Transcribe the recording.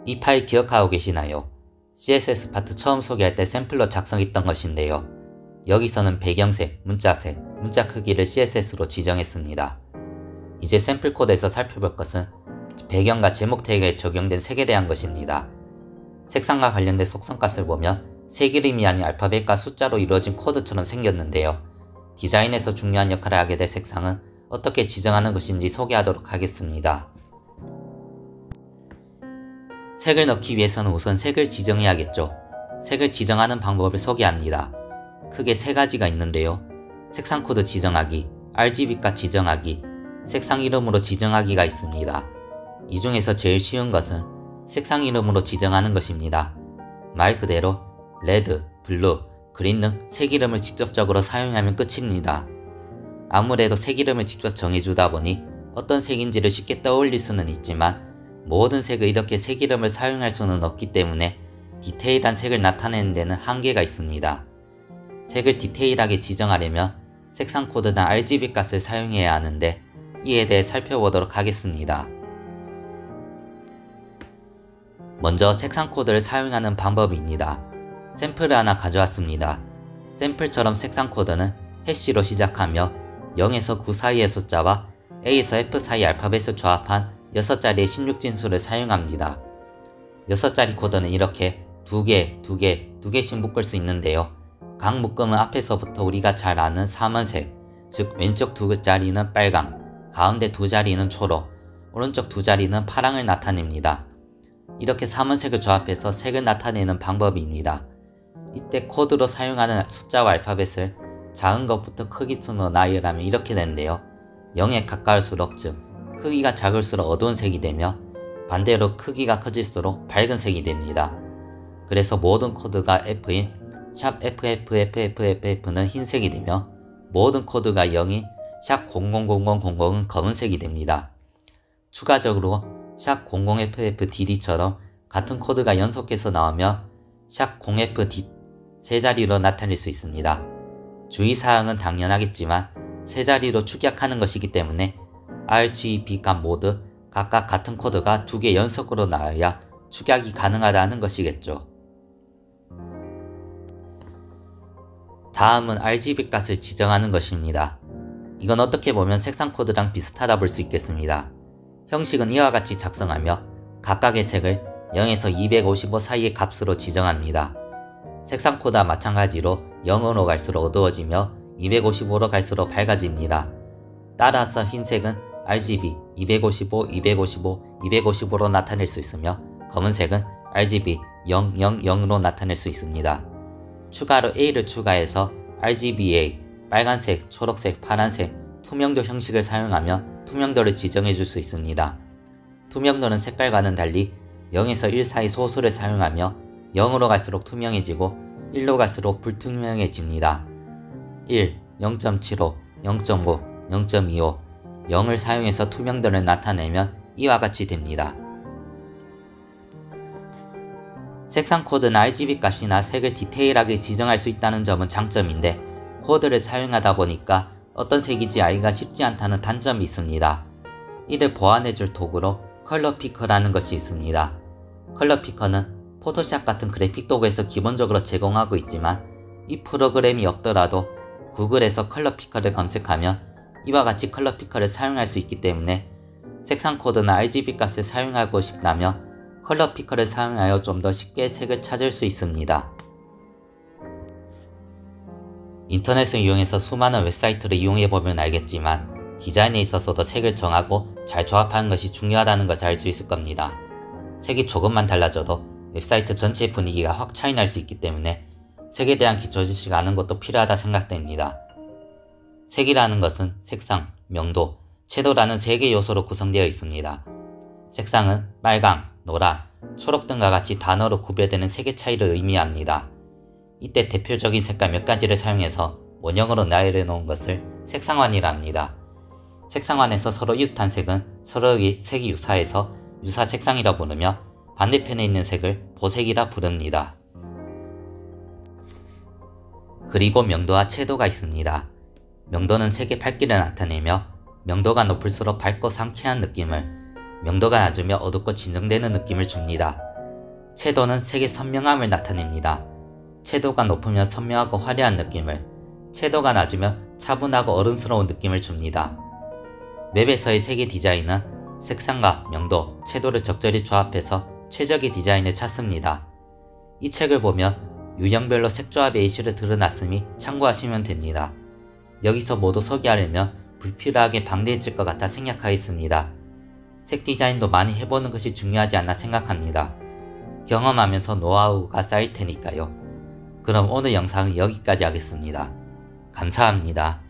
이 파일 기억하고 계시나요? CSS 파트 처음 소개할 때 샘플로 작성했던 것인데요. 여기서는 배경색, 문자색, 문자 크기를 CSS로 지정했습니다. 이제 샘플 코드에서 살펴볼 것은 배경과 제목 태그에 적용된 색에 대한 것입니다. 색상과 관련된 속성값을 보면 색 이름이 아닌 알파벳과 숫자로 이루어진 코드처럼 생겼는데요. 디자인에서 중요한 역할을 하게 될 색상은 어떻게 지정하는 것인지 소개하도록 하겠습니다. 색을 넣기 위해서는 우선 색을 지정해야겠죠. 색을 지정하는 방법을 소개합니다. 크게 세 가지가 있는데요. 색상 코드 지정하기, RGB값 지정하기, 색상 이름으로 지정하기가 있습니다. 이 중에서 제일 쉬운 것은 색상 이름으로 지정하는 것입니다. 말 그대로 레드, 블루, 그린 등 색 이름을 직접적으로 사용하면 끝입니다. 아무래도 색 이름을 직접 정해주다 보니 어떤 색인지를 쉽게 떠올릴 수는 있지만 모든 색을 이렇게 색 이름을 사용할 수는 없기 때문에 디테일한 색을 나타내는 데는 한계가 있습니다. 색을 디테일하게 지정하려면 색상 코드나 RGB 값을 사용해야 하는데 이에 대해 살펴보도록 하겠습니다. 먼저 색상 코드를 사용하는 방법입니다. 샘플을 하나 가져왔습니다. 샘플처럼 색상 코드는 해시로 시작하며 0에서 9 사이의 숫자와 A에서 F 사이 알파벳을 조합한 6자리의 16진수를 사용합니다. 6자리 코드는 이렇게 2개씩 묶을 수 있는데요. 각 묶음은 앞에서부터 우리가 잘 아는 삼원색, 즉 왼쪽 2자리는 빨강, 가운데 2자리는 초록, 오른쪽 2자리는 파랑을 나타냅니다. 이렇게 삼원색을 조합해서 색을 나타내는 방법입니다. 이때 코드로 사용하는 숫자와 알파벳을 작은 것부터 크기 순으로 나열하면 이렇게 되는데요. 0에 가까울수록 즉 크기가 작을수록 어두운 색이 되며 반대로 크기가 커질수록 밝은 색이 됩니다. 그래서 모든 코드가 F인 샵 FFFFF는 흰색이 되며 모든 코드가 0인 샵 000000은 검은색이 됩니다. 추가적으로 샵 00FFDD처럼 같은 코드가 연속해서 나오며 샵 0FD 세 자리로 나타낼 수 있습니다. 주의사항은 당연하겠지만 세 자리로 축약하는 것이기 때문에 RGB 값 모두 각각 같은 코드가 2개 연속으로 나와야 축약이 가능하다는 것이겠죠. 다음은 RGB 값을 지정하는 것입니다. 이건 어떻게 보면 색상 코드랑 비슷하다 볼 수 있겠습니다. 형식은 이와 같이 작성하며 각각의 색을 0에서 255 사이의 값으로 지정합니다. 색상 코드와 마찬가지로 0으로 갈수록 어두워지며 255로 갈수록 밝아집니다. 따라서 흰색은 RGB 255, 255, 255로 나타낼 수 있으며 검은색은 RGB 000로 나타낼 수 있습니다. 추가로 A를 추가해서 RGBA, 빨간색, 초록색, 파란색, 투명도 형식을 사용하며 투명도를 지정해 줄 수 있습니다. 투명도는 색깔과는 달리 0에서 1 사이 소수를 사용하며 0으로 갈수록 투명해지고 1로 갈수록 불투명해집니다. 1, 0.75, 0.5, 0.25, 0을 사용해서 투명도를 나타내면 이와 같이 됩니다. 색상 코드는 RGB 값이나 색을 디테일하게 지정할 수 있다는 점은 장점인데 코드를 사용하다 보니까 어떤 색인지 알기가 쉽지 않다는 단점이 있습니다. 이를 보완해줄 도구로 컬러 피커라는 것이 있습니다. 컬러 피커는 포토샵 같은 그래픽 도구에서 기본적으로 제공하고 있지만 이 프로그램이 없더라도 구글에서 컬러 피커를 검색하면 이와 같이 컬러 피커를 사용할 수 있기 때문에 색상 코드나 RGB 값을 사용하고 싶다면 컬러 피커를 사용하여 좀 더 쉽게 색을 찾을 수 있습니다. 인터넷을 이용해서 수많은 웹사이트를 이용해보면 알겠지만 디자인에 있어서도 색을 정하고 잘 조합하는 것이 중요하다는 것을 알 수 있을 겁니다. 색이 조금만 달라져도 웹사이트 전체의 분위기가 확 차이 날 수 있기 때문에 색에 대한 기초 지식을 아는 것도 필요하다 생각됩니다. 색이라는 것은 색상, 명도, 채도라는 3개의 요소로 구성되어 있습니다. 색상은 빨강, 노랑, 초록 등과 같이 단어로 구별되는 색의 차이를 의미합니다. 이때 대표적인 색깔 몇 가지를 사용해서 원형으로 나열해 놓은 것을 색상환이라 합니다. 색상환에서 서로 이웃한 색은 서로의 색이 유사해서 유사 색상이라 부르며 반대편에 있는 색을 보색이라 부릅니다. 그리고 명도와 채도가 있습니다. 명도는 색의 밝기를 나타내며 명도가 높을수록 밝고 상쾌한 느낌을, 명도가 낮으며 어둡고 진정되는 느낌을 줍니다. 채도는 색의 선명함을 나타냅니다. 채도가 높으면 선명하고 화려한 느낌을, 채도가 낮으면 차분하고 어른스러운 느낌을 줍니다. 맵에서의 색의 디자인은 색상과 명도, 채도를 적절히 조합해서 최적의 디자인을 찾습니다. 이 책을 보면 유형별로 색조합의 이슈를 드러났으니 참고하시면 됩니다. 여기서 모두 소개하려면 불필요하게 방대해질 것 같아 생략하겠습니다. 색 디자인도 많이 해보는 것이 중요하지 않나 생각합니다. 경험하면서 노하우가 쌓일 테니까요. 그럼 오늘 영상은 여기까지 하겠습니다. 감사합니다.